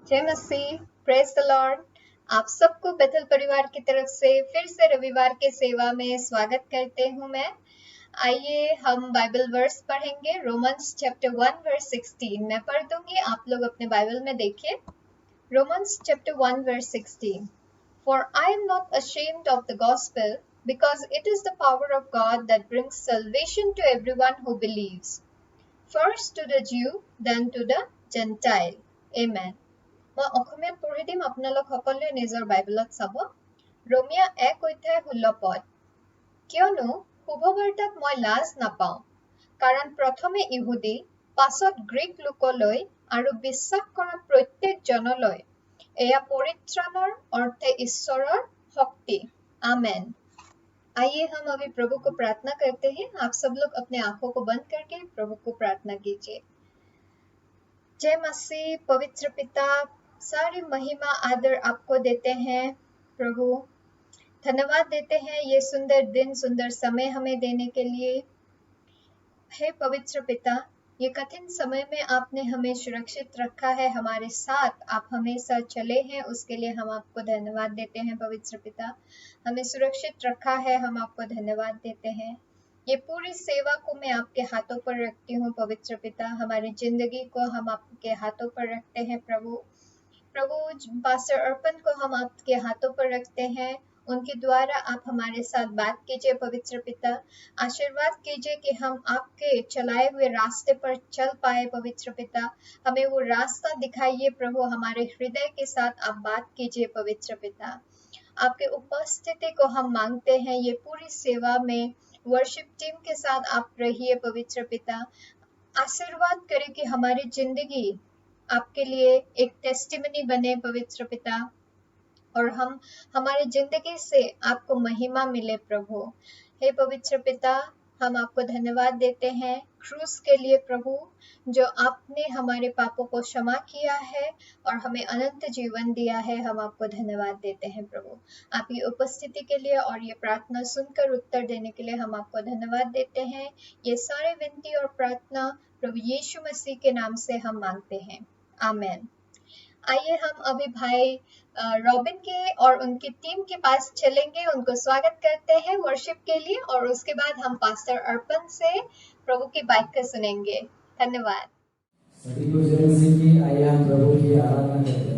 जय मसीह, praise the Lord. आप सबको बेथल परिवार की तरफ से फिर से रविवार के सेवा में स्वागत करते हूं मैं। आइए हम बाइबल वर्स पढ़ेंगे। रोमन्स चैप्टर 1 वर्स 16 मैं पढ़ दूंगी, आप लोग अपने बाइबल में देखिए। Romans chapter 1 verse 16 For I am not ashamed of the gospel, because it is the power of God that brings salvation to everyone who believes, first to the Jew, then to the Gentile. Amen. মই অসমীয়াত পঢ়ি দিম, আপোনালোক সকলোৱে নিজৰ বাইবেলত চাব। ৰোমিয়া 1:16 কিয়নো শুভবাৰ্তাত মই লাজ নাপাওঁ, কাৰণ প্ৰথমে ইহুদী, পাছত গ্ৰীক লোকলৈ আৰু বিশ্বাস কৰা প্ৰত্যেকজনলৈ এয়া পৰিত্ৰাণৰ অৰ্থে ঈশ্বৰৰ শক্তি। आमेन। आइए हम अभी प्रभु को प्रार्थना करते हैं। आप सब लोग अपने आंखों को बंद करके प्रभु को प्रार्थना कीजिए। जय मसीह, पवित्र पिता, सारी महिमा आदर आपको देते हैं प्रभु। धन्यवाद देते हैं ये सुंदर दिन, सुंदर समय हमें देने के लिए। हे पवित्र पिता, ये कठिन समय में आपने हमें सुरक्षित रखा है, हमारे साथ आप हमेशा चले हैं, उसके लिए हम आपको धन्यवाद देते हैं। पवित्र पिता, हमें सुरक्षित रखा है, हम आपको धन्यवाद देते हैं। ये पूरी सेवा को मैं आपके हाथों पर रखती हूँ पवित्र पिता। हमारी जिंदगी को हम आपके हाथों पर रखते हैं प्रभु। पास्टर अर्पण को हम आपके हाथों पर रखते हैं। उनके द्वारा आप हमारे साथ बात कीजिए पवित्र पिता। आशीर्वाद कीजिए कि हम आपके चलाए हुए रास्ते पर चल पाए पवित्र पिता। हमें वो रास्ता दिखाइए प्रभु, हमारे हृदय के साथ आप बात कीजिए पवित्र पिता। आपके उपस्थिति को हम मांगते हैं। ये पूरी सेवा में वर्शिप टीम के साथ आप रहिए पवित्र पिता। आशीर्वाद करें कि हमारी जिंदगी आपके लिए एक टेस्टिमनी बने पवित्र पिता, और हम हमारी जिंदगी से आपको महिमा मिले प्रभु। हे पवित्र पिता, हम आपको धन्यवाद देते हैं क्रूस के लिए प्रभु, जो आपने हमारे पापों को क्षमा किया है और हमें अनंत जीवन दिया है। हम आपको धन्यवाद देते हैं प्रभु, आपकी उपस्थिति के लिए और ये प्रार्थना सुनकर उत्तर देने के लिए हम आपको धन्यवाद देते हैं। ये सारे विनती और प्रार्थना प्रभु यीशु मसीह के नाम से हम मांगते हैं, आमेन। आइए हम अभी भाई रॉबिन के और उनकी टीम के पास चलेंगे, उनको स्वागत करते हैं वर्शिप के लिए, और उसके बाद हम पास्टर अर्पण से प्रभु की बात को सुनेंगे। धन्यवाद। सभी को जय मसीह की। आइए हम प्रभु की आराधना करते हैं।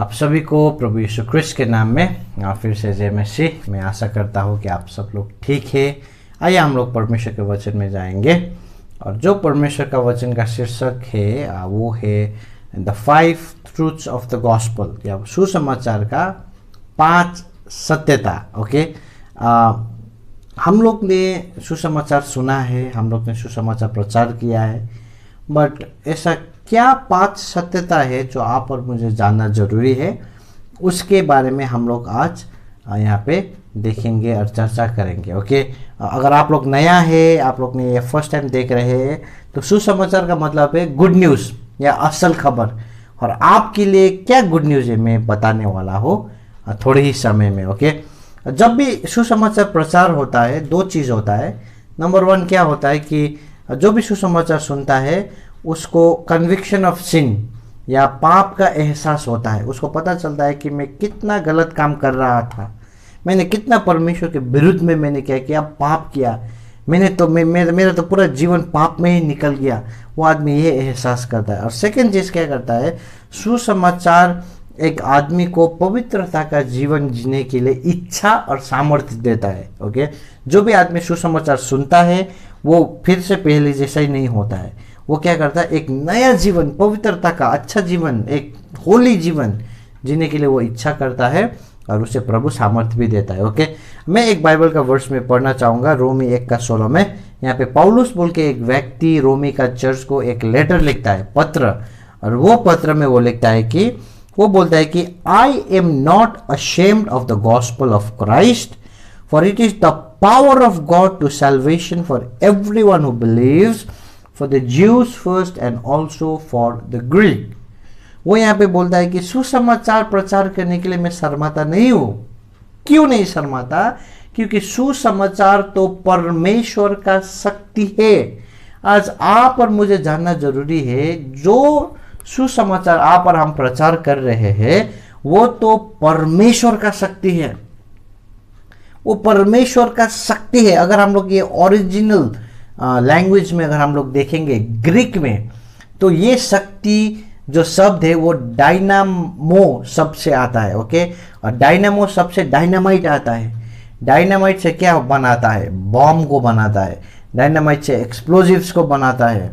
आप सभी को प्रभु यीशु क्रिस्ट के नाम में फिर से जय मसीह। मैं आशा करता हूँ कि आप सब लोग ठीक है। आइए हम लोग परमेश्वर के वचन में जाएंगे, और जो परमेश्वर का वचन का शीर्षक है वो है the 5 truths of the gospel, या सुसमाचार का 5 सत्यता। ओके, हम लोग ने सुसमाचार सुना है, हम लोग ने सुसमाचार प्रचार किया है, बट ऐसा क्या 5 सत्यता है जो आप और मुझे जानना जरूरी है, उसके बारे में हम लोग आज यहाँ पे देखेंगे और चर्चा करेंगे। ओके, अगर आप लोग नया है, आप लोग ने ये फर्स्ट टाइम देख रहे हैं, तो सुसमाचार का मतलब है गुड न्यूज़ या असल खबर, और आपके लिए क्या गुड न्यूज़ है मैं बताने वाला हूँ थोड़े ही समय में। ओके, जब भी सुसमाचार प्रचार होता है 2 चीज़ होता है। नंबर 1 क्या होता है कि जो भी सुसमाचार सुनता है उसको कन्विक्शन ऑफ सिन या पाप का एहसास होता है। उसको पता चलता है कि मैं कितना गलत काम कर रहा था, मैंने कितना परमेश्वर के विरुद्ध में मैंने क्या किया, पाप किया, मेरा तो पूरा जीवन पाप में ही निकल गया। वो आदमी ये एहसास करता है। और सेकंड चीज़ क्या करता है, सुसमाचार एक आदमी को पवित्रता का जीवन जीने के लिए इच्छा और सामर्थ्य देता है। ओके, जो भी आदमी सुसमाचार सुनता है वो फिर से पहले जैसा ही नहीं होता है। वो क्या करता है, एक नया जीवन, पवित्रता का अच्छा जीवन, एक होली जीवन जीने के लिए वो इच्छा करता है, और उसे प्रभु सामर्थ्य भी देता है। ओके, मैं एक बाइबल का वर्स में पढ़ना चाहूँगा, रोमी 1:16 में। यहाँ पे पौलुस बोल के एक व्यक्ति रोमी का चर्च को एक लेटर लिखता है, पत्र, और वो पत्र में वो लिखता है कि वो बोलता है कि I am not ashamed of the gospel of Christ, for it is the power of God to salvation for everyone who believes, for the Jews first and also for the Greek. वो यहाँ पे बोलता है कि सुसमाचार प्रचार करने के लिए मैं शर्माता नहीं हूँ। क्यों नहीं शर्माता? क्योंकि सुसमाचार तो परमेश्वर का शक्ति है। आज आप और मुझे जानना जरूरी है, जो सुसमाचार आप और हम प्रचार कर रहे हैं वो तो परमेश्वर का शक्ति है, वो परमेश्वर का शक्ति है। अगर हम लोग ये ओरिजिनल लैंग्वेज में अगर हम लोग देखेंगे ग्रीक में, तो ये शक्ति जो शब्द है वो डायनामो शब्द से आता है। ओके, और डायनामो शब्द से डायनामाइट आता है। डायनामाइट से क्या बनाता है, बॉम्ब को बनाता है। डायनामाइट से एक्सप्लोजिव्स को बनाता है।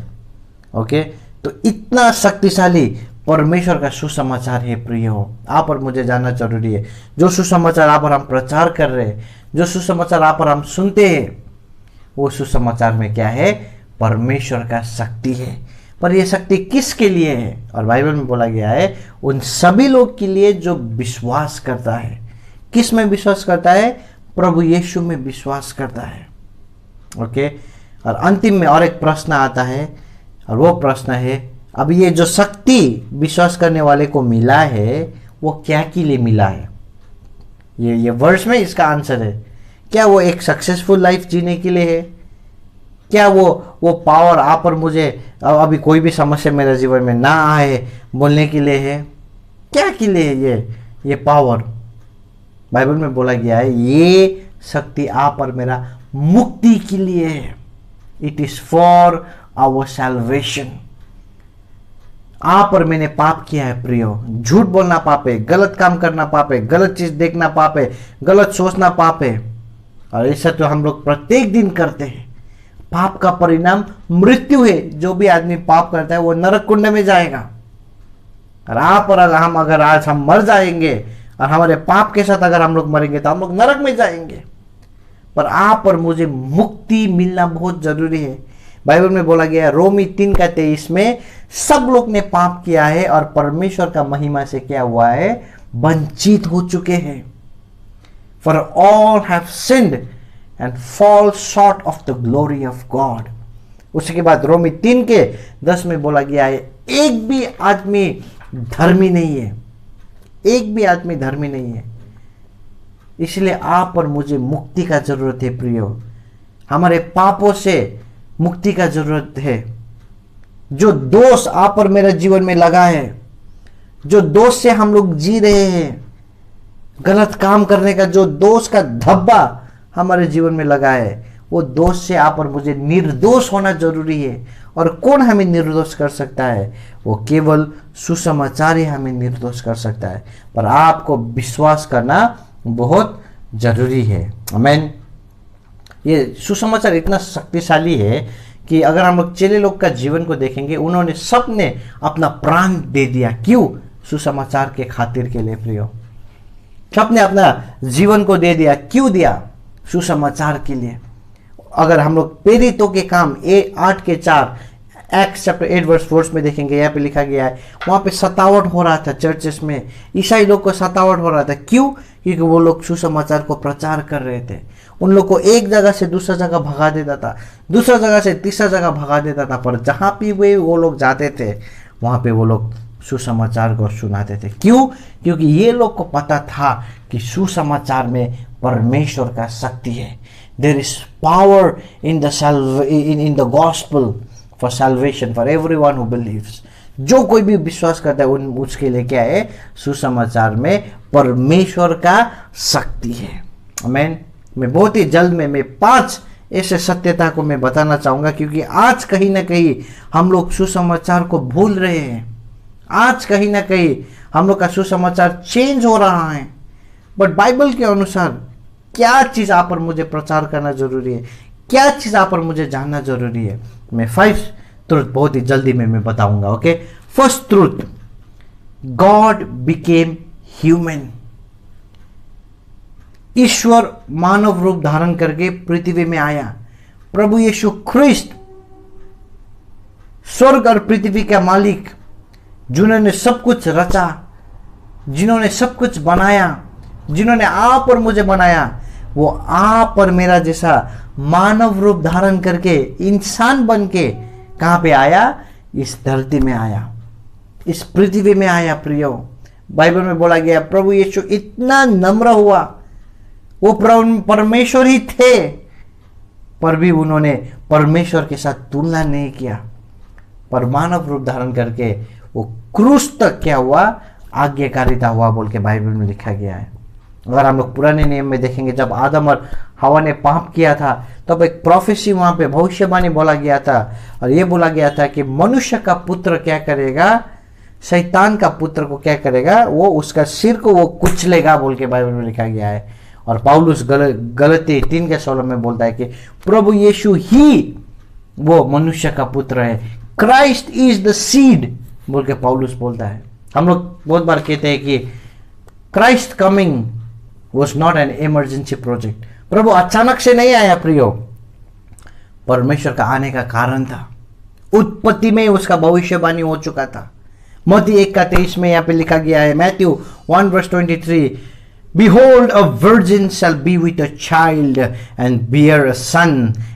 ओके, तो इतना शक्तिशाली परमेश्वर का सुसमाचार है। प्रिय हो, आप और मुझे जानना जरूरी है, जो सुसमाचार आप और हम प्रचार कर रहे हैं, जो सुसमाचार आप और हम सुनते हैं, वो सुसमाचार में क्या है, परमेश्वर का शक्ति है। पर यह शक्ति किसके लिए है? और बाइबल में बोला गया है उन सभी लोग के लिए जो विश्वास करता है। किस में विश्वास करता है? प्रभु यीशु में विश्वास करता है। ओके, और अंतिम में और एक प्रश्न आता है, और वो प्रश्न है, अब ये जो शक्ति विश्वास करने वाले को मिला है वो क्या के लिए मिला है? ये वर्ड्स में इसका आंसर है। क्या वो एक सक्सेसफुल लाइफ जीने के लिए है? क्या वो पावर आप और मुझे अभी कोई भी समस्या मेरे जीवन में ना आए बोलने के लिए है? क्या के लिए है ये पावर? बाइबल में बोला गया है ये शक्ति आप और मेरा मुक्ति के लिए है। It is for our salvation. आप और मैंने पाप किया है प्रियो, झूठ बोलना पाप है, गलत काम करना पाप है, गलत चीज देखना पाप है, गलत सोचना पाप है, और ऐसा तो हम लोग प्रत्येक दिन करते हैं। पाप का परिणाम मृत्यु है। जो भी आदमी पाप करता है वो नरक कुंड में जाएगा। और आप और हम अगर आज हम मर जाएंगे और हमारे पाप के साथ अगर हम लोग मरेंगे तो हम लोग नरक में जाएंगे। पर आप और मुझे मुक्ति मिलना बहुत जरूरी है। बाइबल में बोला गया है रोमी 3:23 में, सब लोग ने पाप किया है और परमेश्वर का महिमा से क्या हुआ है, वंचित हो चुके हैं। For all have sinned and fall short of the glory of God. उसके बाद रोमी 3:10 में बोला गया है एक भी आदमी धर्मी नहीं है, एक भी आदमी धर्मी नहीं है। इसलिए आप और मुझे मुक्ति का जरूरत है प्रियो। हमारे पापों से मुक्ति का जरूरत है। जो दोष आप और मेरे जीवन में लगा है, जो दोष से हम लोग जी रहे हैं, गलत काम करने का जो दोष का धब्बा हमारे जीवन में लगा है, वो दोष से आप और मुझे निर्दोष होना जरूरी है। और कौन हमें निर्दोष कर सकता है? वो केवल सुसमाचार ही हमें निर्दोष कर सकता है। पर आपको विश्वास करना बहुत जरूरी है। आमीन। ये सुसमाचार इतना शक्तिशाली है कि अगर हम लोग चेले लोग का जीवन को देखेंगे, उन्होंने सबने अपना प्राण दे दिया। क्यों? सुसमाचार के खातिर के लिए प्रियो। सबने अपना जीवन को दे दिया। क्यों दिया? सुसमाचार के लिए। अगर हम लोग प्रेरितों के काम 8:4 एक्ट चैप्टर 8 वर्स 4 में देखेंगे, यहाँ पे लिखा गया है, वहाँ पे सतावट हो रहा था चर्चेस में, ईसाई लोग को सतावट हो रहा था। क्यों? क्योंकि वो लोग सुसमाचार को प्रचार कर रहे थे। उन लोग को एक जगह से दूसरा जगह भगा देता था, दूसरा जगह से तीसरा जगह भगा देता था, पर जहाँ भी वो लोग जाते थे वहाँ पे वो लोग सुसमाचार को सुनाते थे। क्यों? क्योंकि ये लोग को पता था कि सुसमाचार में परमेश्वर का शक्ति है। There is power in the gospel for salvation for everyone who believes. जो कोई भी विश्वास करता है उसके लिए क्या है? सुसमाचार में परमेश्वर का शक्ति है। आमीन। मैं बहुत ही जल्द में मैं 5 ऐसे सत्यता को मैं बताना चाहूँगा, क्योंकि आज कहीं ना कहीं हम लोग सुसमाचार को भूल रहे हैं। आज कहीं ना कहीं हम लोग का सुसमाचार चेंज हो रहा है। बट बाइबल के अनुसार क्या चीज़ आप और मुझे प्रचार करना जरूरी है, क्या चीज़ आप और मुझे जानना जरूरी है? मैं 5 ट्रुथ बहुत ही जल्दी में मैं बताऊंगा। Okay, first truth, god became human. ईश्वर मानव रूप धारण करके पृथ्वी में आया। प्रभु यीशु ख्रिस्त, स्वर्ग और पृथ्वी का मालिक, जिन्होंने सब कुछ रचा, जिन्होंने सब कुछ बनाया, जिन्होंने आप और मुझे बनाया, वो आप और मेरा जैसा मानव रूप धारण करके इंसान बन के कहां पे आया? इस धरती में आया, इस पृथ्वी में आया। प्रियो, बाइबल में बोला गया प्रभु यीशु इतना नम्र हुआ। वो परमेश्वर ही थे, पर भी उन्होंने परमेश्वर के साथ तुलना नहीं किया, पर मानव रूप धारण करके वो क्रूस तक क्या हुआ? आज्ञाकारिता हुआ बोल के बाइबल में लिखा गया है। अगर हम लोग पुराने नियम में देखेंगे, जब आदम और हवा ने पाप किया था, तब एक प्रोफेसी वहां पे भविष्यवाणी बोला गया था, और ये बोला गया था कि मनुष्य का पुत्र क्या करेगा? शैतान का पुत्र को क्या करेगा? वो उसका सिर को वो कुचलेगा बोल के बाइबल में लिखा गया है। और पौलुस गलती 3:16 में बोलता है कि प्रभु यीशु ही वो मनुष्य का पुत्र है। क्राइस्ट इज द सीड बोल के पौलुस बोलता है। हम लोग बहुत बार कहते हैं कि Christ coming was not an emergency project. प्रभु अचानक से नहीं आया प्रियो, परमेश्वर का आने का कारण था। उत्पत्ति में उसका भविष्यवाणी हो चुका था। मत्ती 1:23 में यहाँ पे लिखा गया है, Matthew 1:23, Behold, a virgin shall be with a child and bear a son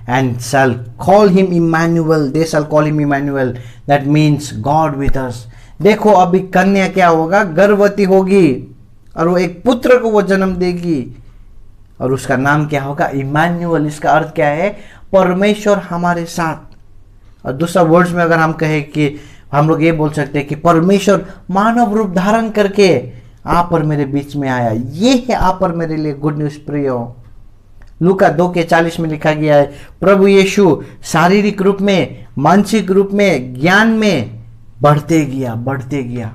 and shall call him Emmanuel. They shall call him Emmanuel. That means God with us. देखो अभी कन्या क्या होगा? गर्भवती होगी और वो एक पुत्र को वो जन्म देगी और उसका नाम क्या होगा? इमानुएल। इसका अर्थ क्या है? परमेश्वर हमारे साथ। और दूसरा वर्ड्स में अगर हम कहें कि हम लोग ये बोल सकते हैं कि परमेश्वर मानव रूप धारण करके आप और मेरे बीच में आया। ये है आप और मेरे लिए गुड न्यूज प्रियो। लूका 2:40 में लिखा गया है, प्रभु यीशु शारीरिक रूप में, मानसिक रूप में, ज्ञान में बढ़ते गया।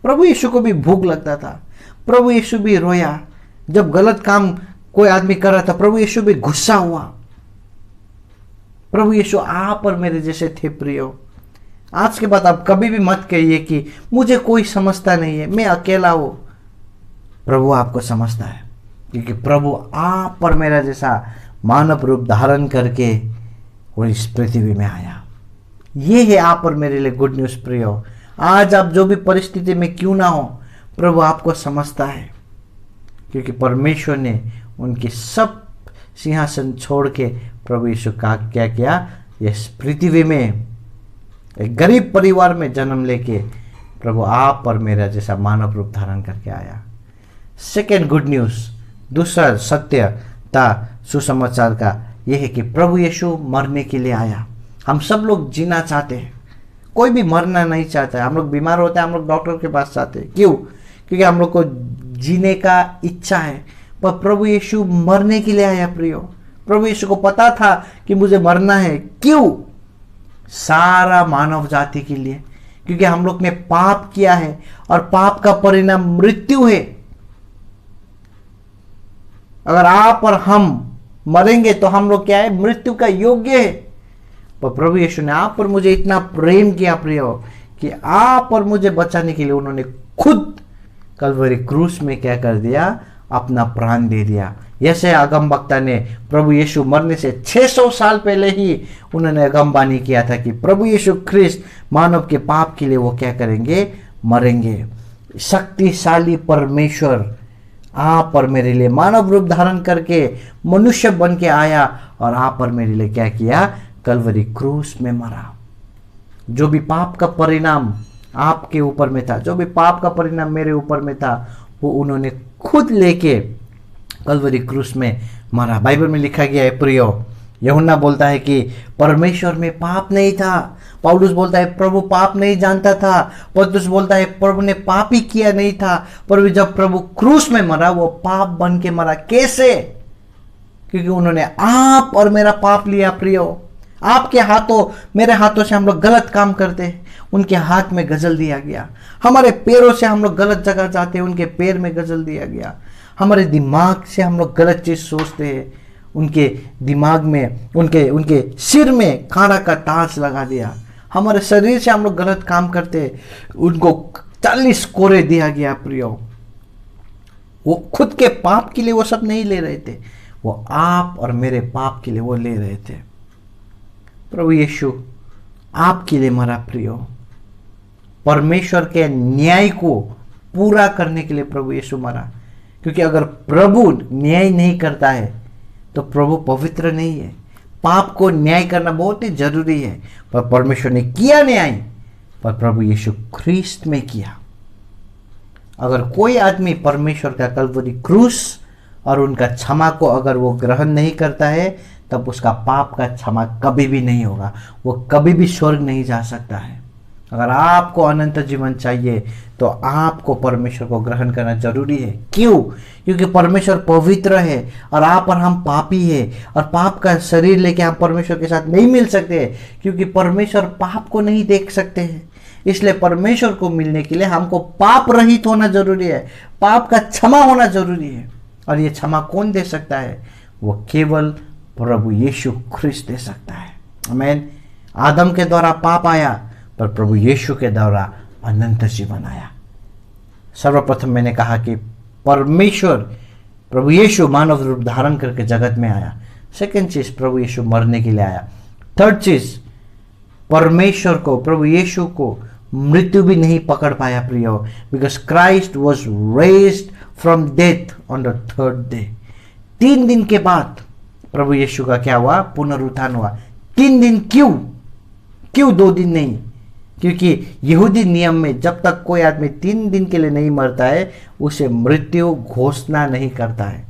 प्रभु यीशु को भी भूख लगता था। प्रभु यीशु भी रोया। जब गलत काम कोई आदमी कर रहा था, प्रभु यीशु भी गुस्सा हुआ। प्रभु यीशु आप और मेरे जैसे थे प्रियो। आज के बाद आप कभी भी मत कहिए कि मुझे कोई समझता नहीं है, मैं अकेला हूं। प्रभु आपको समझता है, क्योंकि प्रभु आप और मेरा जैसा मानव रूप धारण करके वो इस पृथ्वी में आया। ये है आप और मेरे लिए गुड न्यूज प्रियो। आज आप जो भी परिस्थिति में क्यों ना हो, प्रभु आपको समझता है, क्योंकि परमेश्वर ने उनकी सब सिंहासन छोड़ के प्रभु यीशु का क्या किया? इस पृथ्वी में एक गरीब परिवार में जन्म लेके प्रभु आप और मेरा जैसा मानव रूप धारण करके आया। सेकेंड गुड न्यूज, दूसरा सत्यता सुसमाचार का यह है कि प्रभु यीशु मरने के लिए आया। हम सब लोग जीना चाहते हैं, कोई भी मरना नहीं चाहता है। हम लोग बीमार होते हैं, हम लोग डॉक्टर के पास जाते हैं। क्यों? क्योंकि हम लोग को जीने का इच्छा है। पर प्रभु यीशु मरने के लिए आया प्रियो। प्रभु यीशु को पता था कि मुझे मरना है। क्यों? सारा मानव जाति के लिए, क्योंकि हम लोग ने पाप किया है और पाप का परिणाम मृत्यु है। अगर आप और हम मरेंगे तो हम लोग क्या है, मृत्यु का योग्य है। पर प्रभु यीशु ने आप पर मुझे इतना प्रेम किया प्रियो, कि आप और मुझे बचाने के लिए उन्होंने खुद कलवरी क्रूस में क्या कर दिया, अपना प्राण दे दिया। जैसे अगम वक्ता ने प्रभु यीशु मरने से 600 साल पहले ही उन्होंने अगमबानी किया था कि प्रभु यीशु ख्रिस्त मानव के पाप के लिए वो क्या करेंगे, मरेंगे। शक्तिशाली परमेश्वर आप और मेरे लिए मानव रूप धारण करके मनुष्य बन के आया और आप और मेरे लिए क्या किया, कलवरी क्रूस में मरा। जो भी पाप का परिणाम आपके ऊपर में था, जो भी पाप का परिणाम मेरे ऊपर में था, वो उन्होंने खुद लेके कलवरी क्रूस में मरा। बाइबल में लिखा गया है प्रियो, यूहन्ना बोलता है कि परमेश्वर में पाप नहीं था। पौलुस बोलता है प्रभु पाप नहीं जानता था। पौलुस बोलता है प्रभु ने पाप ही किया नहीं था। पर जब प्रभु क्रूस में मरा, वो पाप बन के मरा। कैसे? क्योंकि उन्होंने आप और मेरा पाप लिया प्रियो। आपके हाथों मेरे हाथों से हम लोग गलत काम करते हैं, उनके हाथ में गजल दिया गया। हमारे पैरों से हम लोग गलत जगह जाते हैं, उनके पैर में गजल दिया गया। हमारे दिमाग से हम लोग गलत चीज सोचते हैं, उनके दिमाग में, उनके सिर में कांटा का ताज लगा दिया। हमारे शरीर से हम लोग गलत काम करते हैं, उनको 40 कोड़े दिया गया प्रियो। वो खुद के पाप के लिए वो सब नहीं ले रहे थे, वो आप और मेरे पाप के लिए वो ले रहे थे। प्रभु यीशु आपके लिए मरा प्रियो। परमेश्वर के न्याय को पूरा करने के लिए प्रभु यीशु मरा। क्योंकि अगर प्रभु न्याय नहीं करता है तो प्रभु पवित्र नहीं है। पाप को न्याय करना बहुत ही जरूरी है, पर परमेश्वर ने किया न्याय, पर प्रभु यीशु ख्रिस्त में किया। अगर कोई आदमी परमेश्वर का कलवरी क्रूस और उनका क्षमा को अगर वो ग्रहण नहीं करता है, तब उसका पाप का क्षमा कभी भी नहीं होगा, वो कभी भी स्वर्ग नहीं जा सकता है। अगर आपको अनंत जीवन चाहिए तो आपको परमेश्वर को ग्रहण करना जरूरी है। क्यों? क्योंकि परमेश्वर पवित्र है और आप और हम पापी है, और पाप का शरीर लेके हम परमेश्वर के साथ नहीं मिल सकते, क्योंकि परमेश्वर पाप को नहीं देख सकते हैं। इसलिए परमेश्वर को मिलने के लिए हमको पाप रहित होना जरूरी है, पाप का क्षमा होना जरूरी है। और ये क्षमा कौन दे सकता है? वो केवल प्रभु यीशु ख्रिस्त दे सकता है। आमीन। आदम के द्वारा पाप आया, पर प्रभु यीशु के द्वारा अनंत जीवन आया। सर्वप्रथम मैंने कहा कि परमेश्वर प्रभु यीशु मानव रूप धारण करके जगत में आया। सेकंड चीज, प्रभु यीशु मरने के लिए आया। थर्ड चीज, परमेश्वर को, प्रभु यीशु को मृत्यु भी नहीं पकड़ पाया प्रियो, because Christ was raised from death on the third day. 3 दिन के बाद प्रभु यीशु का क्या हुआ? पुनरुत्थान हुआ। 3 दिन क्यों? 2 दिन नहीं? क्योंकि यहूदी नियम में जब तक कोई आदमी 3 दिन के लिए नहीं मरता है, उसे मृत्यु घोषणा नहीं करता है।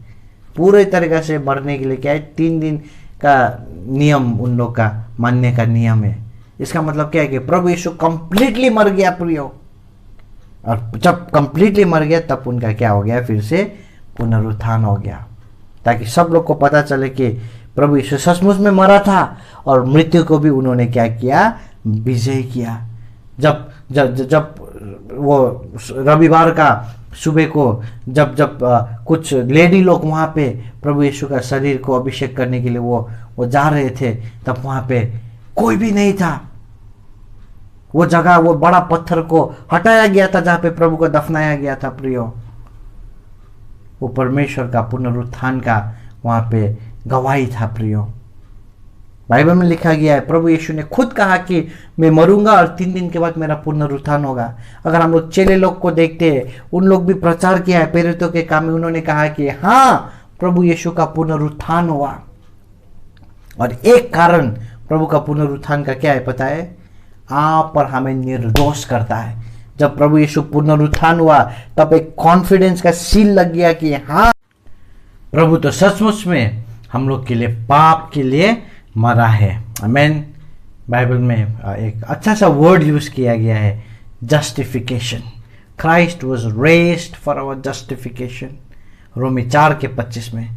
पूरे तरीके से मरने के लिए क्या है? 3 दिन का नियम उन लोग का मानने का नियम है। इसका मतलब क्या है कि प्रभु यीशु कंप्लीटली मर गया प्रियो, और जब कंप्लीटली मर गया तब उनका क्या हो गया? फिर से पुनरुत्थान हो गया, ताकि सब लोग को पता चले कि प्रभु यीशु सचमुच में मरा था और मृत्यु को भी उन्होंने क्या किया? विजय किया। जब जब जब वो रविवार का सुबह को जब कुछ लेडी लोग वहाँ पे प्रभु यीशु का शरीर को अभिषेक करने के लिए वो जा रहे थे, तब वहाँ पे कोई भी नहीं था। वो जगह, वो बड़ा पत्थर को हटाया गया था जहाँ पे प्रभु को दफनाया गया था प्रियो। वो परमेश्वर का पुनरुत्थान का वहाँ पे गवाही था प्रियो। बाइबल में लिखा गया है, प्रभु यीशु ने खुद कहा कि मैं मरूंगा और 3 दिन के बाद मेरा पुनरुत्थान होगा। अगर हम लोग चेले लोग को देखते हैं, उन लोग भी प्रचार किया है प्रेरितों के काम में, उन्होंने कहा कि हाँ, प्रभु यीशु का पुनरुत्थान हुआ। और एक कारण प्रभु का पुनरुत्थान का क्या है पता है? आप और हमें निर्दोष करता है। जब प्रभु यीशु पुनरुत्थान हुआ, तब एक कॉन्फिडेंस का सील लग गया कि हाँ, प्रभु तो सचमुच में हम लोग के लिए, पाप के लिए मरा है। आमीन। बाइबल में एक अच्छा सा वर्ड यूज किया गया है, justification. Christ was raised for our justification. रोमी 4:25 में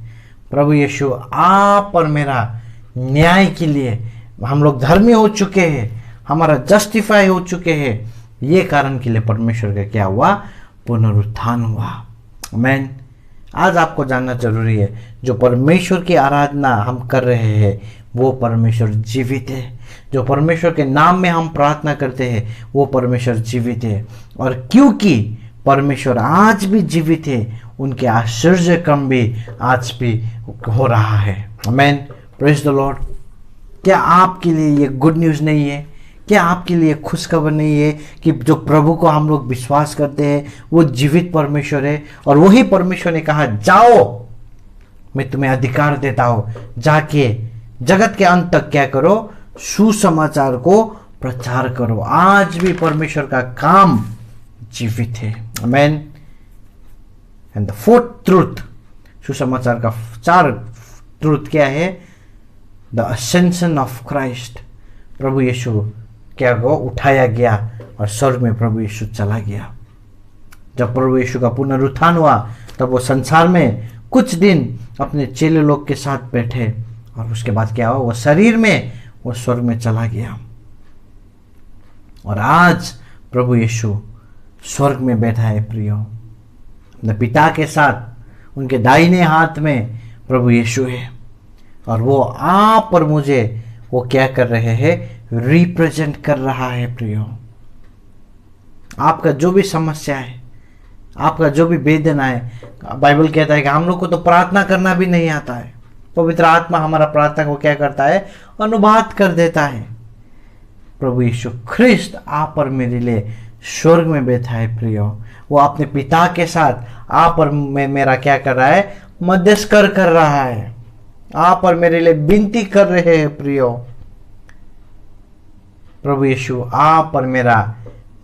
प्रभु यीशु आप और मेरा न्याय के लिए, हम लोग धर्मी हो चुके हैं, हमारा जस्टिफाई हो चुके हैं, ये कारण के लिए परमेश्वर का क्या हुआ, पुनरुत्थान हुआ। आमीन। आज आपको जानना जरूरी है, जो परमेश्वर की आराधना हम कर रहे हैं वो परमेश्वर जीवित है। जो परमेश्वर के नाम में हम प्रार्थना करते हैं वो परमेश्वर जीवित है। और क्योंकि परमेश्वर आज भी जीवित है, उनके आश्चर्य काम भी आज भी हो रहा है। आमीन। Praise the Lord. क्या आपके लिए ये गुड न्यूज़ नहीं है? क्या आपके लिए खुशखबर नहीं है कि जो प्रभु को हम लोग विश्वास करते हैं वो जीवित परमेश्वर है? और वही परमेश्वर ने कहा, जाओ मैं तुम्हें अधिकार देता हूं, जाके जगत के अंत तक क्या करो, सुसमाचार को प्रचार करो। आज भी परमेश्वर का काम जीवित है। आमीन। एंड द फोर्थ ट्रूथ, सुसमाचार का 4 ट्रूथ क्या है? The ascension of Christ. प्रभु यीशु क्या को उठाया गया और स्वर्ग में प्रभु यीशु चला गया। जब प्रभु यीशु का पुनरुत्थान हुआ तब वो संसार में कुछ दिन अपने चेले लोग के साथ बैठे और उसके बाद क्या हुआ, वो शरीर में वो स्वर्ग में चला गया। और आज प्रभु यीशु स्वर्ग में बैठा है प्रियो, अपने पिता के साथ। उनके दाहिने हाथ में प्रभु यीशु है और वो आप और मुझे वो क्या कर रहे हैं, रिप्रेजेंट कर रहा है प्रियो। आपका जो भी समस्या है, आपका जो भी वेदना है, बाइबल कहता है कि हम लोग को तो प्रार्थना करना भी नहीं आता है, पवित्र आत्मा हमारा प्रार्थना को क्या करता है, अनुवाद कर देता है। प्रभु यीशु ख्रिस्त आप और मेरे लिए स्वर्ग में बैठा है प्रियो। वो अपने पिता के साथ आप और मेरा क्या कर रहा है, मध्यस्थ कर रहा है। आप और मेरे लिए विनती कर रहे हैं प्रियो। प्रभु यीशु आप और मेरा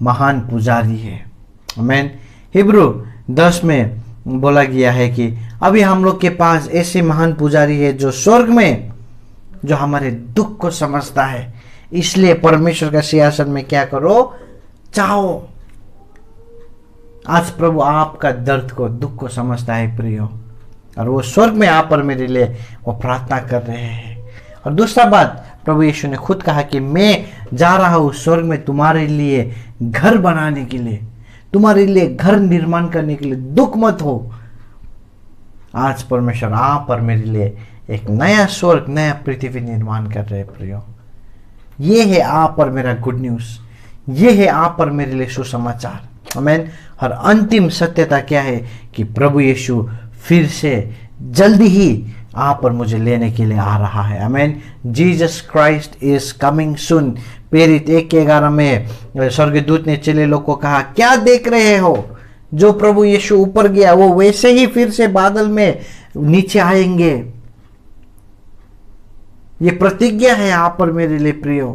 महान पुजारी है। आमीन। हिब्रू 10 में बोला गया है कि अभी हम लोग के पास ऐसे महान पुजारी है जो स्वर्ग में, जो हमारे दुख को समझता है। इसलिए परमेश्वर का सिंहासन में क्या करो, चाहो। आज प्रभु आपका दर्द को, दुख को समझता है प्रियो, और वो स्वर्ग में आप और मेरे लिए वो प्रार्थना कर रहे हैं। और दूसरा बात, प्रभु यीशु ने खुद कहा कि मैं जा रहा हूं स्वर्ग में तुम्हारे लिए घर बनाने के लिए, तुम्हारे लिए घर निर्माण करने के लिए। दुख मत हो। आज परमेश्वर आप और मेरे लिए एक नया स्वर्ग, नया पृथ्वी निर्माण कर रहे हैं प्रियो। ये है आप और मेरा गुड न्यूज, ये है आप और मेरे लिए सुसमाचार। आमीन। और अंतिम सत्यता क्या है कि प्रभु यीशु फिर से जल्दी ही आप और मुझे लेने के लिए आ रहा है। आमीन। Jesus Christ is coming soon. प्रेरित 1:11 में स्वर्गदूत ने चेले लोग को कहा, क्या देख रहे हो? जो प्रभु यीशु ऊपर गया वो वैसे ही फिर से बादल में नीचे आएंगे। ये प्रतिज्ञा है आप और मेरे लिए प्रियो।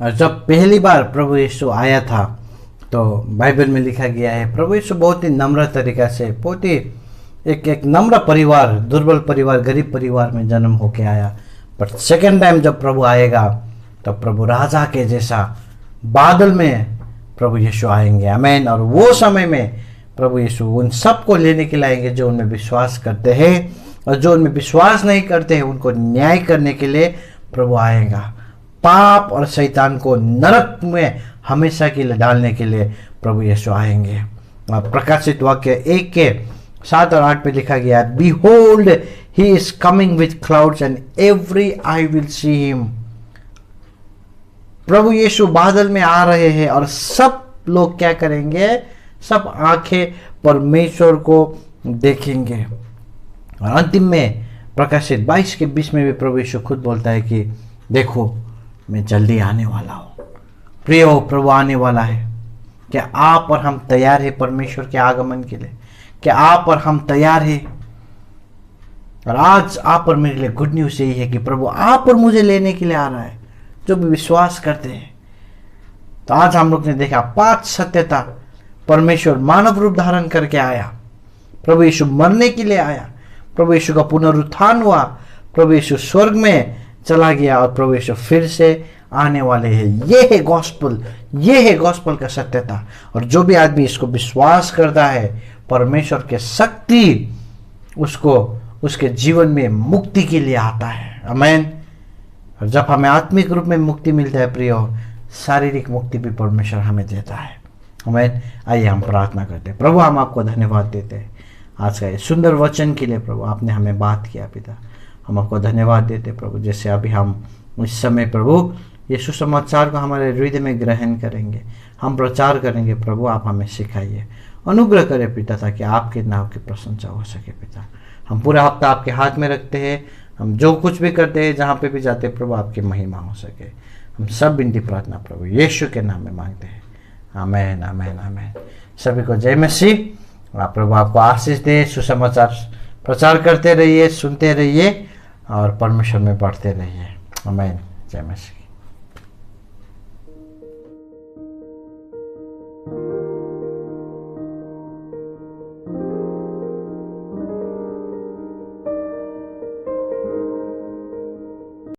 और जब पहली बार प्रभु यीशु आया था तो बाइबल में लिखा गया है, प्रभु यीशु बहुत ही नम्र तरीका से, बहुत ही एक नम्र परिवार, दुर्बल परिवार, गरीब परिवार में जन्म होके आया। बट सेकेंड टाइम जब प्रभु आएगा तब प्रभु राजा के जैसा बादल में प्रभु यीशु आएंगे। आमीन। और वो समय में प्रभु यीशु उन सबको लेने के लिए आएंगे जो उनमें विश्वास करते हैं, और जो उनमें विश्वास नहीं करते हैं उनको न्याय करने के लिए प्रभु आएगा। पाप और शैतान को नरक में हमेशा के लिए डालने के लिए प्रभु यीशु आएंगे। प्रकाशित वाक्य 1:7 पे लिखा गया, Behold, he is coming with clouds and every eye will see him। प्रभु यीशु बादल में आ रहे हैं और सब लोग क्या करेंगे, सब आंखें परमेश्वर को देखेंगे। और अंतिम में प्रकाशित 22:20 में भी प्रभु यीशु खुद बोलता है कि देखो मैं जल्दी आने वाला हूँ। प्रियो, प्रभु आने वाला है। क्या आप और हम तैयार हैं परमेश्वर के आगमन के लिए? क्या आप और हम तैयार हैं? और आज आप और मेरे लिए गुड न्यूज़ यही है कि प्रभु आप और मुझे लेने के लिए आ रहा है, जो भी विश्वास करते हैं। तो आज हम लोग ने देखा 5 सत्यता। परमेश्वर मानव रूप धारण करके आया, प्रभु यीशु मरने के लिए आया, प्रभु यीशु का पुनरुत्थान हुआ, प्रभु यीशु स्वर्ग में चला गया और प्रभु यीशु फिर से आने वाले हैं। ये है गॉस्पल, ये है गॉस्पल का सत्यता। और जो भी आदमी इसको विश्वास करता है, परमेश्वर के शक्ति उसको उसके जीवन में मुक्ति के लिए आता है। आमीन। और जब हमें आत्मिक रूप में मुक्ति मिलता है प्रियो, शारीरिक मुक्ति भी परमेश्वर हमें देता है। हमें आइए हम प्रार्थना करते हैं। प्रभु हम आपको धन्यवाद देते हैं आज का ये सुंदर वचन के लिए। प्रभु आपने हमें बात किया पिता, हम आपको धन्यवाद देते हैं प्रभु। जैसे अभी हम इस समय प्रभु ये सुसमाचार को हमारे हृदय में ग्रहण करेंगे, हम प्रचार करेंगे प्रभु, आप हमें सिखाइए, अनुग्रह करें पिता, ताकि आपके नाम की प्रशंसा हो सके पिता। हम पूरा हफ्ता आपके हाथ में रखते हैं, हम जो कुछ भी करते हैं, जहाँ पे भी जाते हैं प्रभु, आपकी महिमा हो सके। हम सब विनती प्रार्थना प्रभु यीशु के नाम में मांगते हैं, आमेन आमेन आमेन। सभी को जय मसीह। आप प्रभु आपको आशीष दे। सुसमाचार प्रचार करते रहिए, सुनते रहिए और परमेश्वर में बढ़ते रहिए। आमेन। जय मसीह।